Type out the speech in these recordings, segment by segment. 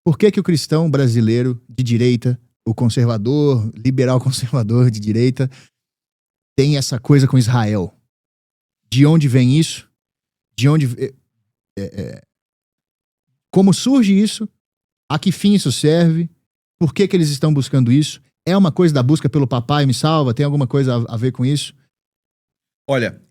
Por que o cristão brasileiro de direita, o conservador, liberal conservador de direita, tem essa coisa com Israel? De onde vem isso? De onde... como surge isso? A que fim isso serve? Por que eles estão buscando isso? É uma coisa da busca pelo papai me salva? Tem alguma coisa a ver com isso? Olha,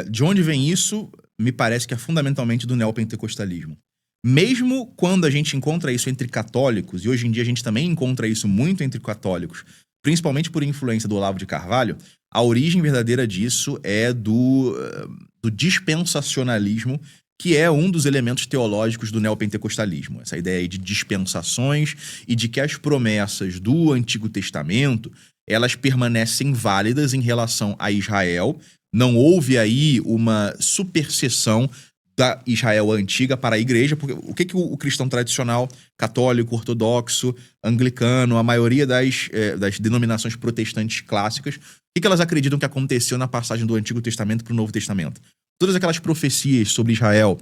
de onde vem isso, me parece que é fundamentalmente do neopentecostalismo. Mesmo quando a gente encontra isso entre católicos, e hoje em dia a gente também encontra isso muito entre católicos, principalmente por influência do Olavo de Carvalho, a origem verdadeira disso é do dispensacionalismo, que é um dos elementos teológicos do neopentecostalismo. Essa ideia aí de dispensações e de que as promessas do Antigo Testamento, elas permanecem válidas em relação a Israel. Não houve aí uma superseção da Israel antiga para a igreja, porque o que o cristão tradicional, católico, ortodoxo, anglicano, a maioria das denominações protestantes clássicas, o que elas acreditam que aconteceu na passagem do Antigo Testamento para o Novo Testamento? Todas aquelas profecias sobre Israel,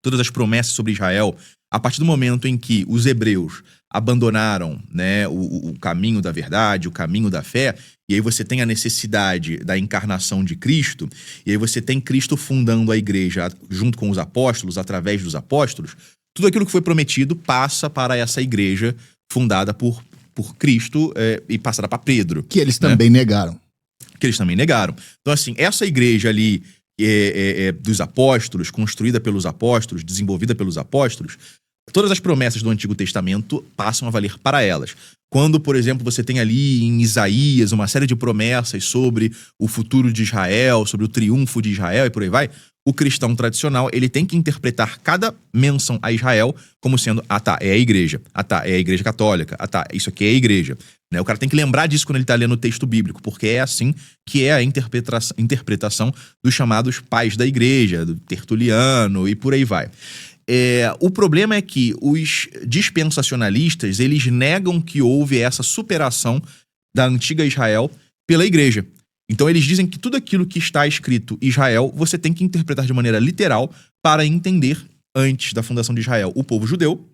todas as promessas sobre Israel, a partir do momento em que os hebreus abandonaram, né, o caminho da verdade, o caminho da fé, e aí você tem a necessidade da encarnação de Cristo, e aí você tem Cristo fundando a igreja junto com os apóstolos, através dos apóstolos, tudo aquilo que foi prometido passa para essa igreja fundada por Cristo e passará para Pedro. Que eles também negaram. Que eles também negaram. Então, assim, essa igreja ali dos apóstolos, construída pelos apóstolos, desenvolvida pelos apóstolos, todas as promessas do Antigo Testamento passam a valer para elas. Quando, por exemplo, você tem ali em Isaías uma série de promessas sobre o futuro de Israel, sobre o triunfo de Israel e por aí vai, o cristão tradicional, ele tem que interpretar cada menção a Israel como sendo, é a igreja. É a igreja católica. Isso aqui é a igreja. Né? O cara tem que lembrar disso quando ele está lendo o texto bíblico, porque é assim que é a interpretação dos chamados pais da igreja, do Tertuliano e por aí vai. O problema é que os dispensacionalistas, eles negam que houve essa superação da antiga Israel pela igreja. Então eles dizem que tudo aquilo que está escrito Israel, você tem que interpretar de maneira literal para entender, antes da fundação de Israel, o povo judeu,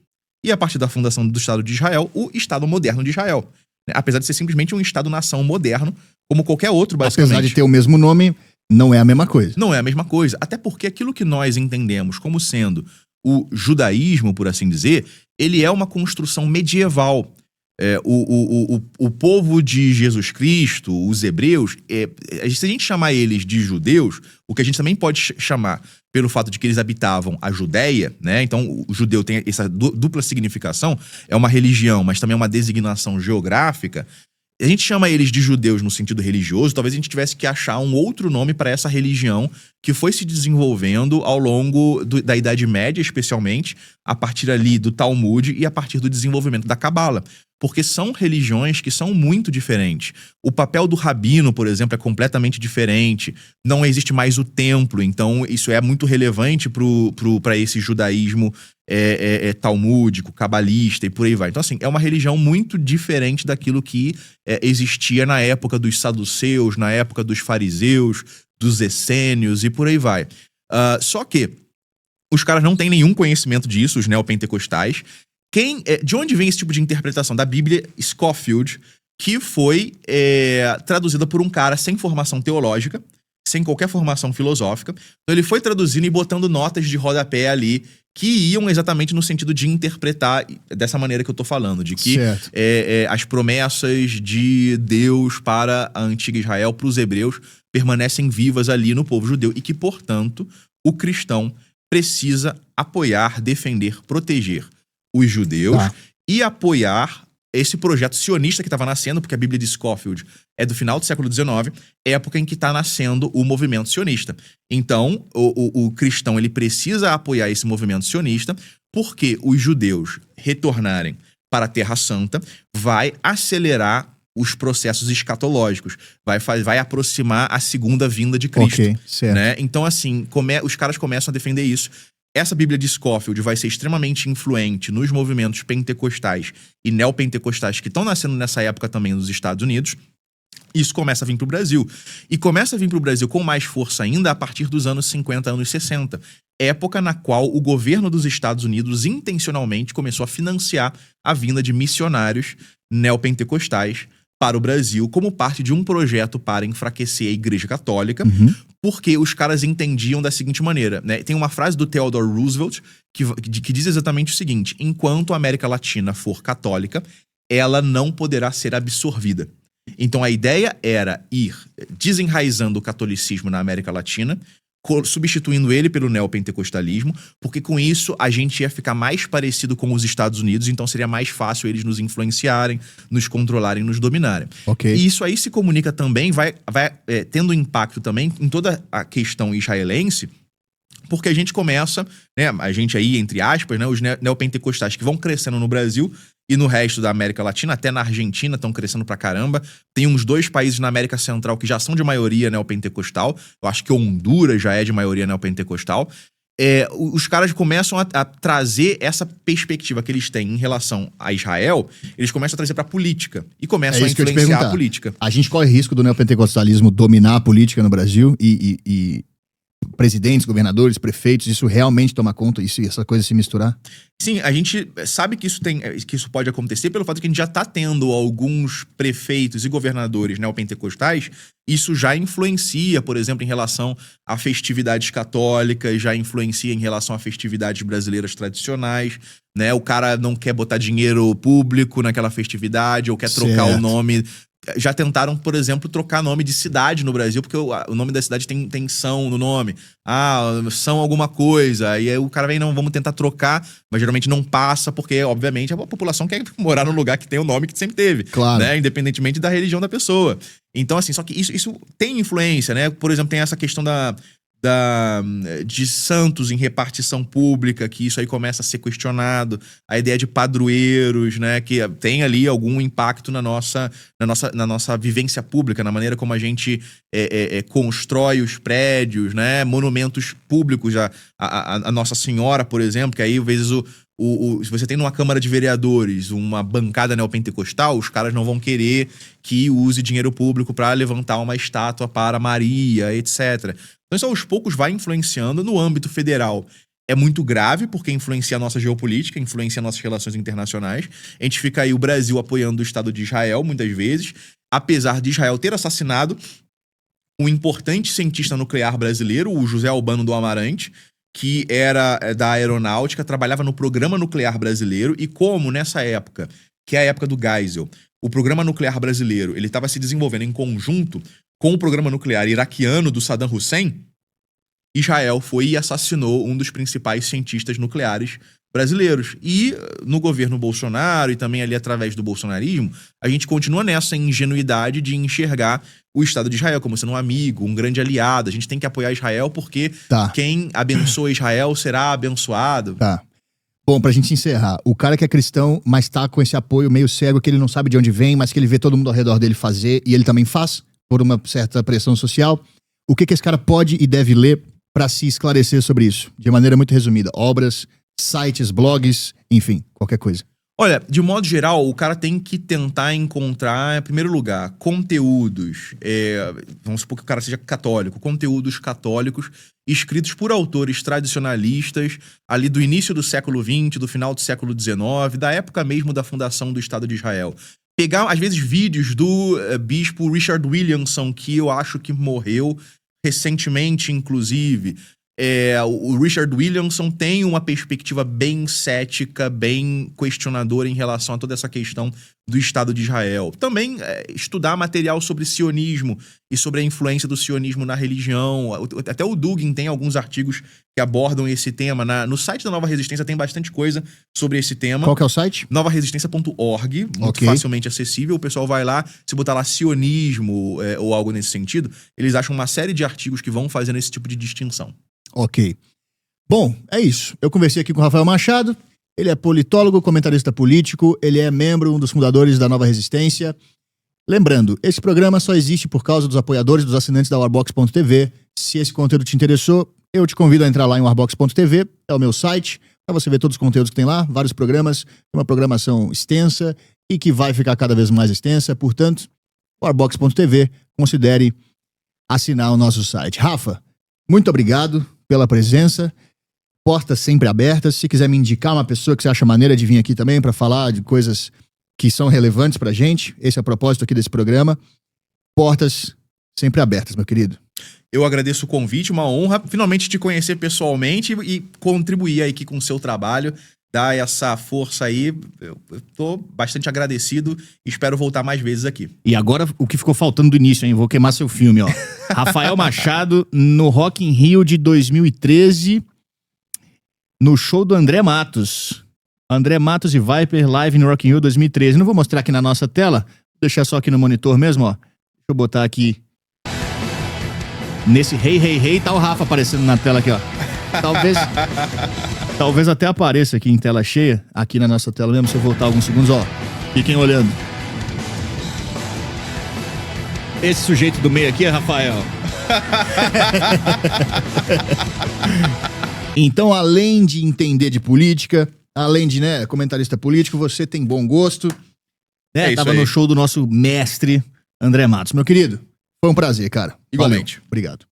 e a partir da fundação do Estado de Israel, o Estado moderno de Israel. Apesar de ser simplesmente um Estado-nação moderno, como qualquer outro, basicamente. Apesar de ter o mesmo nome, não é a mesma coisa. Não é a mesma coisa. Até porque aquilo que nós entendemos como sendo o judaísmo, por assim dizer, ele é uma construção medieval. O povo de Jesus Cristo, os hebreus, se a gente chamar eles de judeus, o que a gente também pode chamar pelo fato de que eles habitavam a Judéia, né? Então o judeu tem essa dupla significação, é uma religião, mas também é uma designação geográfica. A gente chama eles de judeus no sentido religioso, talvez a gente tivesse que achar um outro nome para essa religião que foi se desenvolvendo ao longo da Idade Média, especialmente, a partir ali do Talmud e a partir do desenvolvimento da Cabala. Porque são religiões que são muito diferentes. O papel do rabino, por exemplo, é completamente diferente. Não existe mais o templo, então isso é muito relevante para esse judaísmo talmúdico, cabalista e por aí vai. Então, assim, é uma religião muito diferente daquilo que existia na época dos saduceus, na época dos fariseus, dos essênios e por aí vai. Só que os caras não têm nenhum conhecimento disso, os neopentecostais. De onde vem esse tipo de interpretação? Da Bíblia Scofield, que foi traduzida por um cara sem formação teológica, sem qualquer formação filosófica. Então ele foi traduzindo e botando notas de rodapé ali que iam exatamente no sentido de interpretar dessa maneira que eu tô falando, de que as promessas de Deus para a antiga Israel, para os hebreus, permanecem vivas ali no povo judeu e que, portanto, o cristão precisa apoiar, defender, proteger os judeus e apoiar esse projeto sionista que estava nascendo, porque a Bíblia de Scofield é do final do século XIX, época em que está nascendo o movimento sionista. Então, o cristão ele precisa apoiar esse movimento sionista, porque os judeus retornarem para a Terra Santa vai acelerar os processos escatológicos, vai aproximar a segunda vinda de Cristo. Ok, certo. Né? Então, assim, os caras começam a defender isso. Essa Bíblia de Scofield vai ser extremamente influente nos movimentos pentecostais e neopentecostais que estão nascendo nessa época também nos Estados Unidos. Isso começa a vir para o Brasil. E começa a vir para o Brasil com mais força ainda a partir dos anos 50, anos 60. época na qual o governo dos Estados Unidos intencionalmente começou a financiar a vinda de missionários neopentecostais para o Brasil como parte de um projeto para enfraquecer a Igreja Católica, porque os caras entendiam da seguinte maneira, né? Tem uma frase do Theodore Roosevelt que diz exatamente o seguinte: enquanto a América Latina for católica, ela não poderá ser absorvida. Então a ideia era ir desenraizando o catolicismo na América Latina, substituindo ele pelo neopentecostalismo, porque com isso a gente ia ficar mais parecido com os Estados Unidos, então seria mais fácil eles nos influenciarem, nos controlarem, nos dominarem. Okay. E isso aí se comunica também, vai tendo impacto também em toda a questão israelense, porque a gente começa, né, a gente aí, entre aspas, né, os neopentecostais que vão crescendo no Brasil e no resto da América Latina, até na Argentina estão crescendo pra caramba. Tem uns 2 países na América Central que já são de maioria neopentecostal. Eu acho que Honduras já é de maioria neopentecostal. Os caras começam a trazer essa perspectiva que eles têm em relação a Israel, eles começam a trazer pra política e começam a influenciar a política. A gente corre risco do neopentecostalismo dominar a política no Brasil e presidentes, governadores, prefeitos, isso realmente toma conta, essa coisa se misturar? Sim, a gente sabe que isso pode acontecer pelo fato de que a gente já está tendo alguns prefeitos e governadores neopentecostais. Isso já influencia, por exemplo, em relação a festividades católicas, já influencia em relação a festividades brasileiras tradicionais, né? O cara não quer botar dinheiro público naquela festividade ou quer trocar o nome. Já tentaram, por exemplo, trocar nome de cidade no Brasil, porque o nome da cidade tem São no nome. São alguma coisa. E aí o cara vem, não, vamos tentar trocar, mas geralmente não passa, porque, obviamente, a população quer morar num lugar que tem o nome que sempre teve. Claro. Né? Independentemente da religião da pessoa. Então, assim, só que isso tem influência, né? Por exemplo, tem essa questão de santos em repartição pública, que isso aí começa a ser questionado, a ideia de padroeiros, né, que tem ali algum impacto na nossa vivência pública, na maneira como a gente constrói os prédios, né, monumentos públicos, a Nossa Senhora, por exemplo, que aí às vezes se você tem numa Câmara de Vereadores uma bancada neopentecostal, os caras não vão querer que use dinheiro público para levantar uma estátua para Maria, etc. Então isso aos poucos vai influenciando no âmbito federal. É muito grave porque influencia a nossa geopolítica, influencia nossas relações internacionais. A gente fica aí o Brasil apoiando o Estado de Israel muitas vezes, apesar de Israel ter assassinado um importante cientista nuclear brasileiro, o José Albano do Amarante, que era da aeronáutica, trabalhava no programa nuclear brasileiro, e como nessa época, que é a época do Geisel, o programa nuclear brasileiro ele estava se desenvolvendo em conjunto com o programa nuclear iraquiano do Saddam Hussein, Israel foi e assassinou um dos principais cientistas nucleares brasileiros. E no governo Bolsonaro, e também ali através do bolsonarismo, a gente continua nessa ingenuidade de enxergar o Estado de Israel como sendo um amigo, um grande aliado. A gente tem que apoiar Israel porque quem abençoa Israel será abençoado. Tá. Bom, pra gente encerrar, o cara que é cristão, mas tá com esse apoio meio cego, que ele não sabe de onde vem, mas que ele vê todo mundo ao redor dele fazer, e ele também faz, por uma certa pressão social. O que esse cara pode e deve ler para se esclarecer sobre isso? De maneira muito resumida. Obras, sites, blogs, enfim, qualquer coisa. Olha, de modo geral, o cara tem que tentar encontrar, em primeiro lugar, conteúdos, vamos supor que o cara seja católico, conteúdos católicos escritos por autores tradicionalistas ali do início do século XX, do final do século XIX, da época mesmo da fundação do Estado de Israel. Pegar, às vezes, vídeos do bispo Richard Williamson, que eu acho que morreu recentemente, inclusive. O Richard Williamson tem uma perspectiva bem cética, bem questionadora em relação a toda essa questão do Estado de Israel. Também estudar material sobre sionismo e sobre a influência do sionismo na religião. Até o Dugin tem alguns artigos que abordam esse tema. No site da Nova Resistência tem bastante coisa sobre esse tema. Qual que é o site? novaresistência.org, muito facilmente acessível. O pessoal vai lá, se botar lá sionismo ou algo nesse sentido, eles acham uma série de artigos que vão fazendo esse tipo de distinção. Ok. Bom, é isso. Eu conversei aqui com o Rafael Machado. Ele é politólogo, comentarista político. Ele é membro, um dos fundadores da Nova Resistência. Lembrando, esse programa só existe por causa dos apoiadores, dos assinantes da Warbox.tv. Se esse conteúdo te interessou, eu te convido a entrar lá em Warbox.tv. É o meu site, para você ver todos os conteúdos que tem lá. Vários programas. É uma programação extensa e que vai ficar cada vez mais extensa. Portanto, Warbox.tv. Considere assinar o nosso site. Rafa, muito obrigado pela presença. portas sempre abertas. Se quiser me indicar uma pessoa que você acha maneira de vir aqui também pra falar de coisas que são relevantes pra gente, esse é o propósito aqui desse programa. Portas sempre abertas, meu querido. Eu agradeço o convite, uma honra finalmente te conhecer pessoalmente e contribuir aí aqui com o seu trabalho, dar essa força aí. Eu tô bastante agradecido e espero voltar mais vezes aqui. E agora o que ficou faltando do início, hein? Vou queimar seu filme, ó. Rafael Machado no Rock in Rio de 2013, no show do André Matos. André Matos e Viper live no Rock in Rio 2013. Não vou mostrar aqui na nossa tela, vou deixar só aqui no monitor mesmo, ó. Deixa eu botar aqui. Nesse hey, tá o Rafa aparecendo na tela aqui, ó. Talvez até apareça aqui em tela cheia, aqui na nossa tela mesmo, se eu voltar alguns segundos, ó. Fiquem olhando. Esse sujeito do meio aqui é Rafael. Então, além de entender de política, além de, né, comentarista político, você tem bom gosto. Né? Tava no show do nosso mestre André Matos. Meu querido, foi um prazer, cara. Igualmente. Valeu. Obrigado.